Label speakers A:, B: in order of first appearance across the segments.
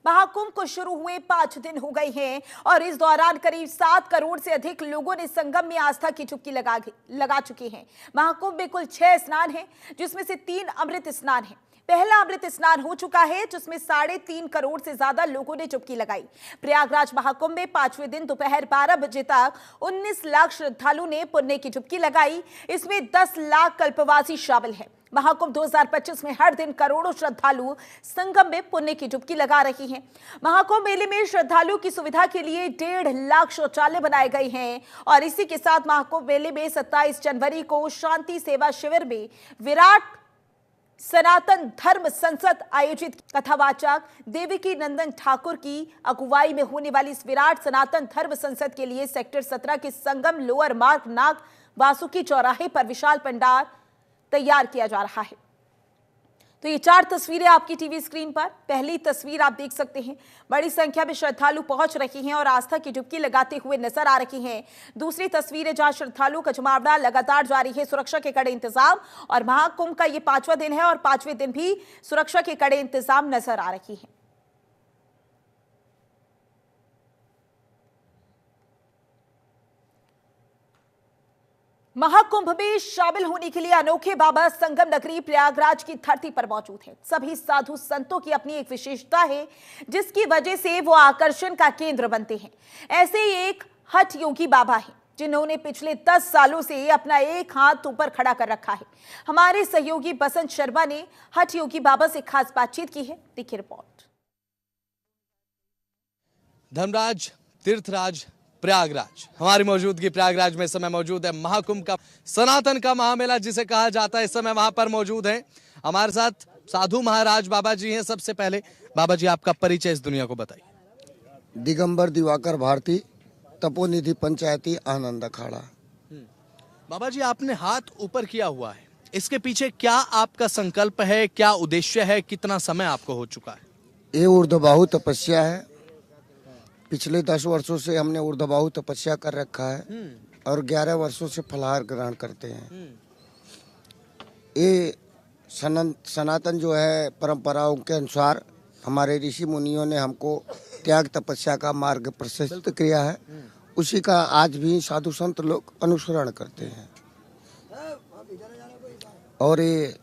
A: महाकुंभ को शुरू हुए 5 दिन हो गए हैं और इस दौरान करीब 7 करोड़ से अधिक लोगों ने संगम में आस्था की चुप्की लगा चुके हैं। महाकुंभ में कुल 6 स्नान हैं, जिसमें से 3 अमृत स्नान हैं। पहला अमृत स्नान हो चुका है, जिसमें 3.5 करोड़ से ज्यादा लोगों ने चुप्की लगाई। प्रयागराज महाकुंभ में 5वें दिन दोपहर 12 बजे तक 19 लाख श्रद्धालुओं ने पुण्य की चुप्की लगाई। इसमें 10 लाख कल्पवासी शामिल हैं। महाकुंभ 2025 में हर दिन करोड़ों श्रद्धालु संगम में पुण्य की डुबकी लगा रही हैं। महाकुंभ मेले में श्रद्धालुओं की सुविधा के लिए 1.5 लाख शौचालय बनाए गए हैं और इसी के साथ महाकुंभ मेले में 27 जनवरी को शांति सेवा शिविर में विराट सनातन धर्म संसद आयोजित। कथावाचक देवकी नंदन ठाकुर की अगुवाई में होने वाली इस विराट सनातन धर्म संसद के लिए सेक्टर 17 के संगम लोअर मार्ग नाग वासुकी चौराहे पर विशाल पंडाल तैयार किया जा रहा है। तो ये 4 तस्वीरें आपकी टीवी स्क्रीन पर। पहली तस्वीर आप देख सकते हैं, बड़ी संख्या में श्रद्धालु पहुंच रहे हैं और आस्था की डुबकी लगाते हुए नजर आ रही हैं। दूसरी तस्वीर है जहां श्रद्धालुओं का जमावड़ा लगातार जारी है, सुरक्षा के कड़े इंतजाम। और महाकुंभ का ये 5वां दिन है और 5वें दिन भी सुरक्षा के कड़े इंतजाम नजर आ रही है। महाकुंभ में शामिल होने के लिए अनोखे बाबा संगम नगरी प्रयागराज की धरती पर मौजूद है। सभी साधु संतों की अपनी एक विशेषता है, जिसकी वजह से वो आकर्षण का केंद्र बनते हैं। ऐसे ही एक हठ योगी बाबा है, जिन्होंने पिछले 10 सालों से अपना एक हाथ ऊपर खड़ा कर रखा है। हमारे सहयोगी बसंत शर्मा ने हठ योगी बाबा से खास बातचीत की है। देखिए रिपोर्ट।
B: धर्मराज तीर्थराज प्रयागराज, हमारी मौजूदगी प्रयागराज में इस समय मौजूद है। महाकुंभ का सनातन का महामेला जिसे कहा जाता है, इस समय वहां पर मौजूद है। हमारे साथ साधु महाराज बाबा जी हैं। सबसे पहले बाबा जी आपका परिचय इस दुनिया को बताइए।
C: दिगंबर दिवाकर भारती, तपोनिधि पंचायती आनंद अखाड़ा।
B: बाबा जी आपने हाथ ऊपर किया हुआ है, इसके पीछे क्या आपका संकल्प है, क्या उद्देश्य है, कितना समय आपको हो चुका है?
C: ये ऊर्ध्वबाहु तपस्या है। पिछले 10 वर्षों से हमने ऊर्ध्वबाहु तपस्या कर रखा है और 11 वर्षों से फलाहार ग्रहण करते हैं। ये सनातन जो है परंपराओं के अनुसार हमारे ऋषि मुनियों ने हमको त्याग तपस्या का मार्ग प्रशस्त किया है। उसी का आज भी साधु संत लोग अनुसरण करते हैं और ये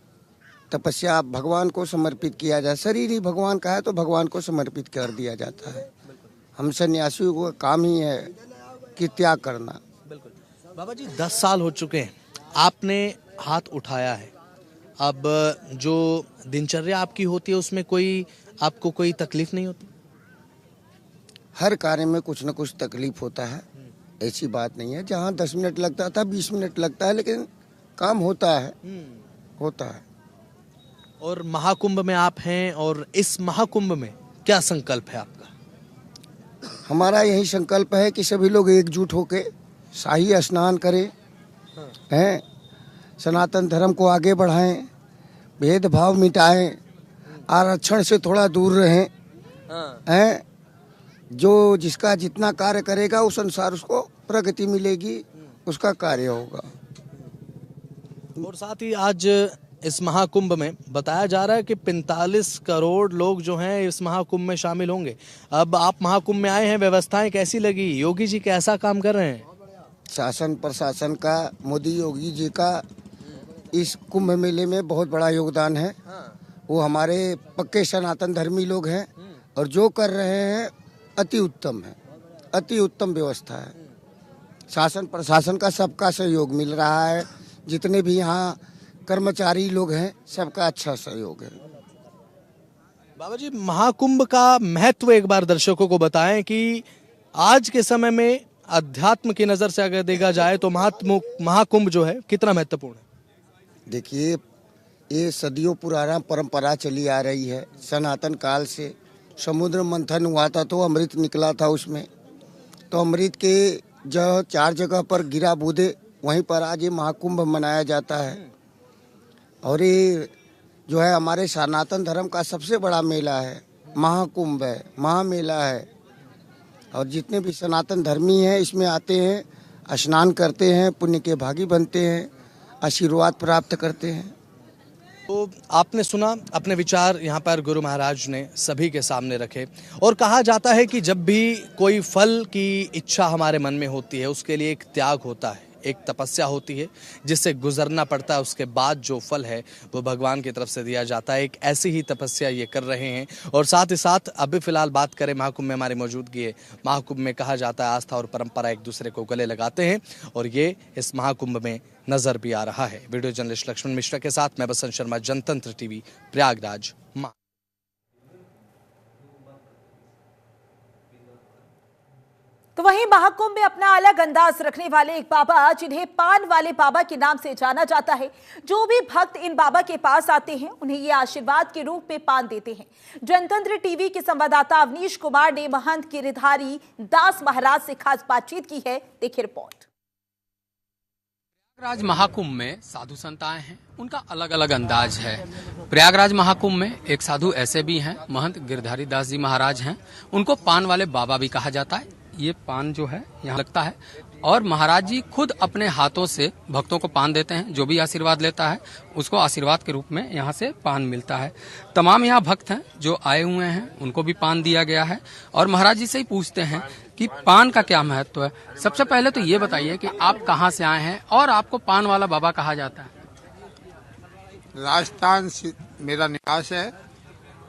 C: तपस्या भगवान को समर्पित किया जाए। शरीर ही भगवान का है तो भगवान को समर्पित कर दिया जाता है। हम सन्यासियों का काम ही है कि त्याग करना।
B: बिल्कुल बाबा जी 10 साल हो चुके हैं, आपने हाथ उठाया है। अब जो दिनचर्या आपकी होती है उसमें आपको कोई तकलीफ नहीं होती?
C: हर कार्य में कुछ न कुछ तकलीफ होता है, ऐसी बात नहीं है। जहाँ 10 मिनट लगता था 20 मिनट लगता है, लेकिन काम होता है। होता है।
B: और महाकुंभ में आप हैं और इस महाकुंभ में क्या संकल्प है आपका?
C: हमारा यही संकल्प है कि सभी लोग एकजुट होके शाही स्नान करें, हैं, सनातन धर्म को आगे बढ़ाएं, भेदभाव मिटाएं, आरक्षण से थोड़ा दूर रहें, हैं। जो जिसका जितना कार्य करेगा उस अनुसार उसको प्रगति मिलेगी, उसका कार्य होगा।
B: और साथ ही आज इस महाकुंभ में बताया जा रहा है कि 45 करोड़ लोग जो हैं इस महाकुंभ में शामिल होंगे। अब आप महाकुंभ में आए हैं, व्यवस्थाएं कैसी लगी? योगी जी कैसा काम कर रहे हैं?
C: शासन प्रशासन का, मोदी योगी जी का इस कुंभ मेले में बहुत बड़ा योगदान है। वो हमारे पक्के सनातन धर्मी लोग हैं और जो कर रहे हैं अति उत्तम है, अति उत्तम व्यवस्था है। शासन प्रशासन का सबका सहयोग मिल रहा है। जितने भी यहाँ कर्मचारी लोग हैं सबका अच्छा सहयोग है।
B: बाबा जी महाकुंभ का महत्व एक बार दर्शकों को बताएं कि आज के समय में अध्यात्म की नजर से अगर देखा जाए तो महाकुंभ जो है कितना महत्वपूर्ण है?
C: देखिए, ये सदियों पुराना परंपरा चली आ रही है। सनातन काल से समुद्र मंथन हुआ था तो अमृत निकला था उसमें, तो अमृत के जो 4 जगह पर गिरा बूंदे, वहीं पर आज ये महाकुंभ मनाया जाता है। और ये जो है हमारे सनातन धर्म का सबसे बड़ा मेला है, महाकुंभ है, महामेला है। और जितने भी सनातन धर्मी हैं इसमें आते हैं, स्नान करते हैं, पुण्य के भागी बनते हैं, आशीर्वाद प्राप्त करते हैं।
B: तो आपने सुना, अपने विचार यहाँ पर गुरु महाराज ने सभी के सामने रखे। और कहा जाता है कि जब भी कोई फल की इच्छा हमारे मन में होती है, उसके लिए एक त्याग होता है, एक तपस्या होती है जिससे गुजरना पड़ता है। उसके बाद जो फल है वो भगवान की तरफ से दिया जाता है। एक ऐसी ही तपस्या ये कर रहे हैं। और साथ ही साथ अभी फिलहाल बात करें, महाकुंभ में हमारी मौजूदगी है। महाकुंभ में कहा जाता है आस्था और परंपरा एक दूसरे को गले लगाते हैं, और ये इस महाकुंभ में नजर भी आ रहा है। वीडियो जर्नलिस्ट लक्ष्मण मिश्रा के साथ मैं बसंत शर्मा, जनतंत्र टीवी, प्रयागराज।
A: तो वहीं महाकुंभ में अपना अलग अंदाज रखने वाले एक बाबा, जिन्हें पान वाले बाबा के नाम से जाना जाता है। जो भी भक्त इन बाबा के पास आते हैं, उन्हें ये आशीर्वाद के रूप में पान देते हैं। जनतंत्र टीवी के संवाददाता अवनीश कुमार ने महंत गिरिधारी दास महाराज से खास बातचीत की है। देखिए रिपोर्ट।
D: प्रयागराज महाकुंभ में साधु संत आए हैं, उनका अलग अलग अंदाज है। प्रयागराज महाकुंभ में एक साधु ऐसे भी हैं, महंत गिरधारी दास जी महाराज हैं। उनको पान वाले बाबा भी कहा जाता है। ये पान जो है यहाँ लगता है, और महाराज जी खुद अपने हाथों से भक्तों को पान देते हैं। जो भी आशीर्वाद लेता है उसको आशीर्वाद के रूप में यहाँ से पान मिलता है। तमाम यहाँ भक्त हैं जो आए हुए हैं, उनको भी पान दिया गया है। और महाराज जी से ही पूछते हैं कि पान का क्या महत्व है। सबसे पहले तो ये बताइए कि आप कहाँ से आए हैं और आपको पान वाला बाबा कहा जाता है?
E: राजस्थान से मेरा निवास है,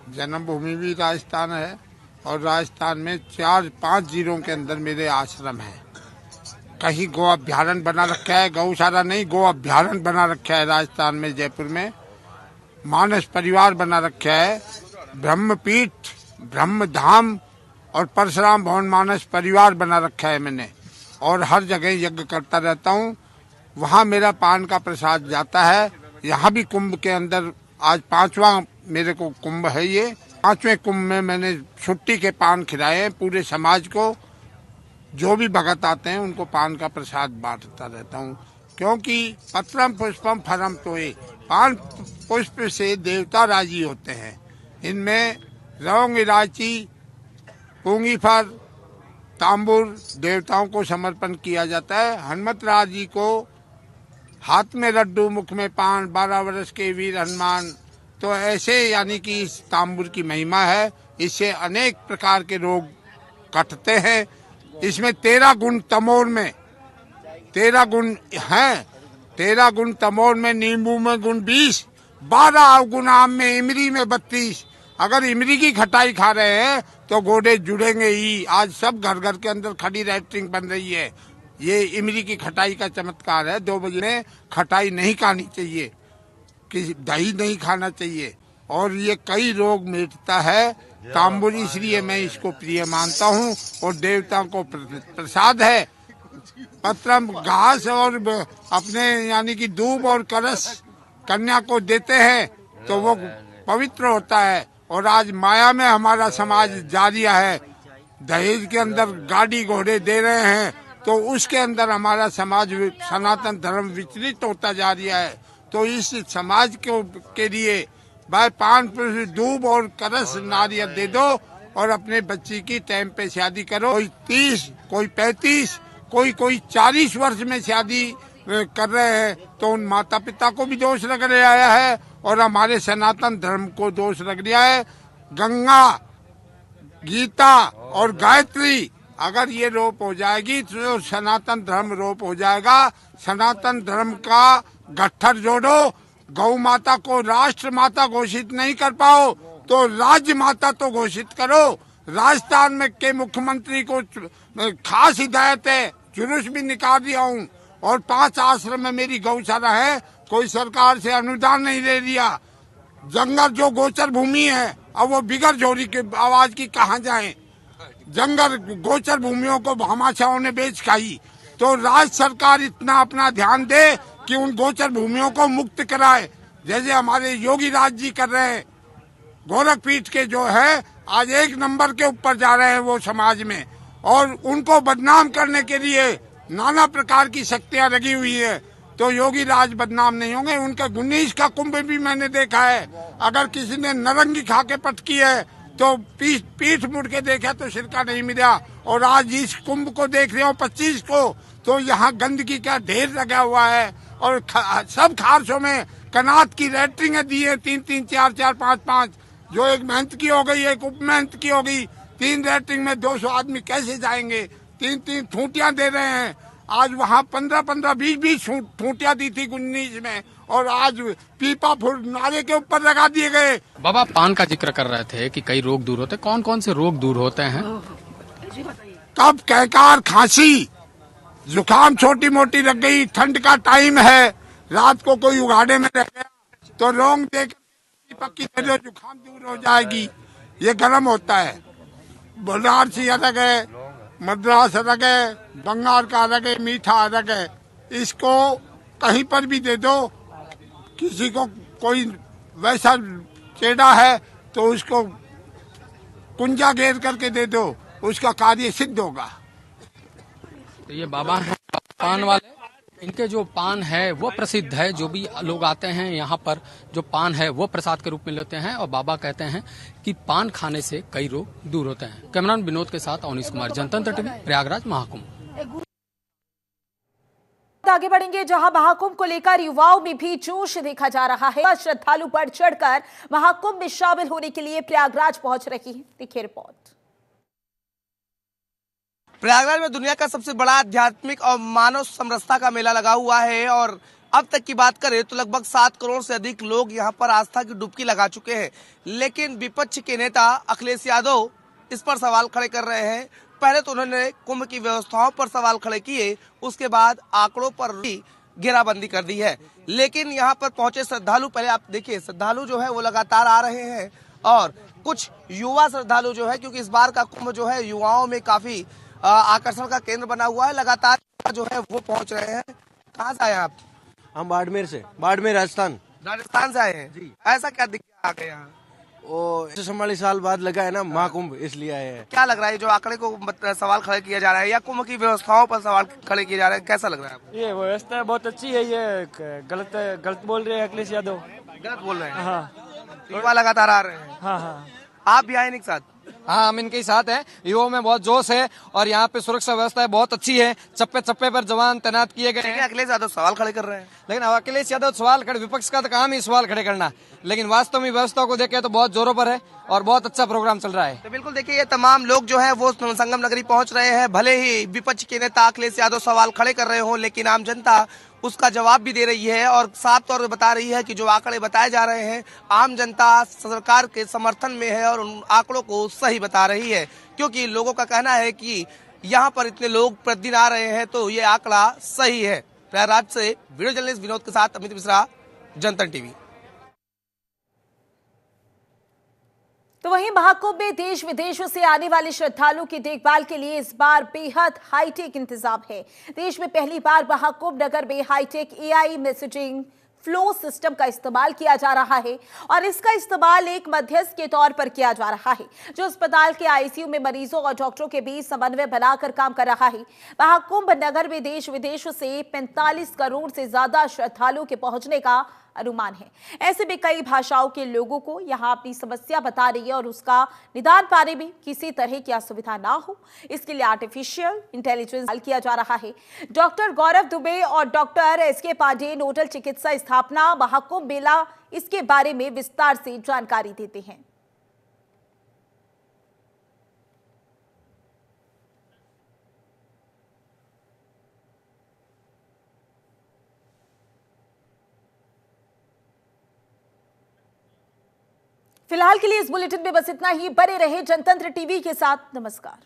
E: जन्मभूमि भी राजस्थान है, और राजस्थान में 4-5 जिलों के अंदर मेरे आश्रम हैं। कहीं गौ अभ्यारण्य बना रखा है, गौशाला नहीं, गौ अभ्यारण्य बना रखा है राजस्थान में, जयपुर में मानस परिवार बना रखा है, ब्रह्मपीठ, ब्रह्मधाम और परशुराम भवन मानस परिवार बना रखा है मैंने। और हर जगह यज्ञ करता रहता हूँ, वहाँ मेरा पान का प्रसाद जाता है। यहाँ भी कुंभ के अंदर आज 5वां मेरे को कुंभ है। ये 5वें कुंभ में मैंने छुट्टी के पान खिलाए हैं पूरे समाज को। जो भी भगत आते हैं उनको पान का प्रसाद बांटता रहता हूँ, क्योंकि पत्रम पुष्पम फलम तोय, पान पुष्प से देवता राजी होते हैं। इनमें लौंग, इलायची, पूंगी फल, तांबूर देवताओं को समर्पण किया जाता है। हनुमत राज जी को हाथ में लड्डू, मुख में पान, 12 वर्ष के वीर हनुमान। तो ऐसे यानी कि इस तांबूर की महिमा है। इससे अनेक प्रकार के रोग कटते हैं। इसमें 13 गुण तमोर में 13 गुण हैं। 13 गुण तमोर में, नींबू में गुण 20, 12 गुण आम में, इमली में 32। अगर इमली की खटाई खा रहे हैं तो गोडे जुड़ेंगे ही। आज सब घर घर के अंदर खड़ी लैट्रिन बन रही है। ये इमली की खटाई का चमत्कार है। 2 बजे में खटाई नहीं खानी चाहिए, कि दही नहीं खाना चाहिए, और ये कई रोग मिटता है। तांबूर इसलिए मैं इसको प्रिय मानता हूँ, और देवताओं को प्रसाद है। पत्रम घास और अपने यानी कि दूब और कलश कन्या को देते हैं तो वो पवित्र होता है। और आज माया में हमारा समाज जा रहा है, दहेज के अंदर गाड़ी घोड़े दे रहे हैं, तो उसके अंदर हमारा समाज सनातन धर्म विचलित होता जा रहा है। तो इस समाज के लिए भाई पान, दूब और कलश नारियल दे दो, और अपने बच्ची की टाइम पे शादी करो। कोई 30, कोई 35, कोई 40 वर्ष में शादी कर रहे हैं, तो उन माता पिता को भी दोष लग रहा है, और हमारे सनातन धर्म को दोष लग रहा है। गंगा, गीता और गायत्री अगर ये रोप हो जाएगी तो सनातन धर्म रोप हो जाएगा। सनातन धर्म का गट्ठर जोड़ो। गौ माता को राष्ट्र माता घोषित नहीं कर पाओ तो राज्य माता तो घोषित करो। राजस्थान में के मुख्यमंत्री को खास हिदायत है, जुलूस भी निकाल दिया हूँ, और 5 आश्रम में मेरी गौशाला है। कोई सरकार से अनुदान नहीं ले लिया। जंगल जो गोचर भूमि है, अब वो बिगर जोरी के आवाज की कहाँ जाएं। जंगल गोचर भूमियों को भामाशाहों ने बेच खाई। तो राज्य सरकार इतना अपना ध्यान दे कि उन गोचर भूमियों को मुक्त कराए, जैसे हमारे योगी राज जी कर रहे हैं। गोरखपीठ के जो है आज 1 नंबर के ऊपर जा रहे हैं वो समाज में, और उनको बदनाम करने के लिए नाना प्रकार की शक्तियां लगी हुई है। तो योगी राज बदनाम नहीं होंगे। उनका 19 का कुंभ भी मैंने देखा है। अगर किसी ने नारंगी खा के पटकी है तो पीठ मुड़ के देखा तो सिरका नहीं मिला। और आज इस कुंभ को देख रहे हो 25 को, तो यहाँ गंदगी का ढेर लगा हुआ है, और सब खारसों में कनात की रेटिंगें दी है 3-3, 4-4, 5-5, जो एक मेहनत की हो गई, एक उप मेहनत की हो गई। 3 रेटिंग में 200 आदमी कैसे जाएंगे? 3-3 ठूटियां दे रहे हैं। आज वहाँ 15-15, 20-20 ठूटियां दी थी 19 में, और आज पीपा फुल नाले के ऊपर लगा दिए गए।
D: बाबा पान का जिक्र कर रहे थे कि कई रोग दूर होते, कौन कौन से रोग दूर होते हैं?
E: कब, कैकार, खांसी, जुकाम छोटी मोटी लग गई, ठंड का टाइम है, रात को कोई उगाड़े में रह गया तो लौंग देकर पक्की दे दो, जुकाम दूर हो जाएगी। ये गर्म होता है। बनारसी अलग है, मद्रास अलग है, बंगाल का अलग है, मीठा अलग है। इसको कहीं पर भी दे दो, किसी को कोई वैसा चेड़ा है तो उसको कुंजा घेर करके दे दो, उसका कार्य सिद्ध होगा।
D: तो ये बाबा हैं पान वाले, इनके जो पान है वो प्रसिद्ध है। जो भी लोग आते हैं यहाँ पर, जो पान है वो प्रसाद के रूप में लेते हैं, और बाबा कहते हैं कि पान खाने से कई रोग दूर होते हैं। कैमरामैन विनोद के साथ अवनीश कुमार, जनतंत्र टीवी, प्रयागराज महाकुंभ।
A: आगे बढ़ेंगे, जहां महाकुंभ को लेकर युवाओं में भी जोश देखा जा रहा है। श्रद्धालु बढ़ चढ़कर महाकुंभ में शामिल होने के लिए प्रयागराज पहुंच रही है। देखिए रिपोर्ट।
F: प्रयागराज में दुनिया का सबसे बड़ा आध्यात्मिक और मानव समरसता का मेला लगा हुआ है, और अब तक की बात करें तो लगभग 7 करोड़ से अधिक लोग यहां पर आस्था की डुबकी लगा चुके हैं। लेकिन विपक्ष के नेता अखिलेश यादव इस पर सवाल खड़े कर रहे हैं। पहले तो उन्होंने कुंभ की व्यवस्थाओं पर सवाल खड़े किए, उसके बाद आंकड़ों पर भी घेराबंदी कर दी है। लेकिन यहाँ पर पहुंचे श्रद्धालु, पहले आप देखिए, श्रद्धालु जो है वो लगातार आ रहे हैं, और कुछ युवा श्रद्धालु जो है, क्योंकि इस बार का कुंभ जो है युवाओं में काफी आकर्षण का केंद्र बना हुआ है, लगातार जो है वो पहुंच रहे हैं। कहाँ से आए आप?
G: हम बाड़मेर से, बाड़मेर राजस्थान।
F: राजस्थान से आए हैं जी। ऐसा क्या दिख गया आके यहाँ?
G: वो 44 साल बाद लगा है ना महाकुंभ, इसलिए आए हैं।
F: क्या लग रहा है जो आंकड़े को सवाल खड़े किया जा रहा है, या कुंभ की व्यवस्थाओं पर सवाल खड़े किए जा रहे हैं, कैसा लग रहा है आपको?
H: ये व्यवस्था बहुत अच्छी है। ये गलत बोल रहे हैं अखिलेश यादव,
F: गलत बोल रहे हैं।
H: हाँ
F: युवा लगातार आ रहे हैं।
H: हाँ हाँ।
F: आप भी आए इनके साथ?
I: हाँ, हम इनके साथ हैं। युवाओं में बहुत जोश है, और यहाँ पे सुरक्षा व्यवस्था बहुत अच्छी है। चप्पे चप्पे पर जवान तैनात किए गए हैं।
F: अखिलेश यादव सवाल खड़े कर रहे हैं,
I: लेकिन अखिलेश यादव सवाल खड़े, विपक्ष का तो काम ही सवाल खड़े करना, लेकिन वास्तव में व्यवस्था को देखें तो बहुत जोरों पर है और बहुत अच्छा प्रोग्राम चल रहा है।
F: तो बिल्कुल देखिए, ये तमाम लोग जो है वो संगम नगरी पहुंच रहे हैं। भले ही विपक्ष के नेता अखिलेश यादव सवाल खड़े कर रहे हो, लेकिन आम जनता उसका जवाब भी दे रही है, और साफ तौर पर बता रही है कि जो आंकड़े बताए जा रहे हैं, आम जनता सरकार के समर्थन में है और उन आंकड़ों को सही बता रही है। क्योंकि लोगों का कहना है कि यहाँ पर इतने लोग प्रतिदिन आ रहे हैं, तो ये आंकड़ा सही है। प्रयागराज से वीडियो जर्नलिस्ट विनोद के साथ अमित मिश्रा, जनतंत्र टीवी।
A: तो वहीं महाकुंभ में देश विदेशों से आने वाले श्रद्धालुओं की देखभाल के लिए इस बार बेहद हाईटेक इंतजाम है। देश में पहली बार महाकुंभ नगर में high tech AI messaging flow system का इस्तेमाल किया जा रहा है, और इसका इस्तेमाल एक मध्यस्थ के तौर पर किया जा रहा है, जो अस्पताल के आईसीयू में मरीजों और डॉक्टरों के बीच समन्वय बनाकर काम कर रहा है। महाकुंभ नगर में देश विदेशों से 45 करोड़ से ज्यादा श्रद्धालुओं के पहुंचने का अनुमान है। ऐसे में कई भाषाओं के लोगों को यहां अपनी समस्या बता रही है, और उसका निदान पाने में किसी तरह की असुविधा ना हो, इसके लिए आर्टिफिशियल इंटेलिजेंस हल किया जा रहा है। डॉक्टर गौरव दुबे और डॉक्टर एसके पांडे, नोडल चिकित्सा स्थापना महाकुंभ मेला, इसके बारे में विस्तार से जानकारी देते हैं। फिलहाल के लिए इस बुलेटिन में बस इतना ही। बने रहे जनतंत्र टीवी के साथ। नमस्कार।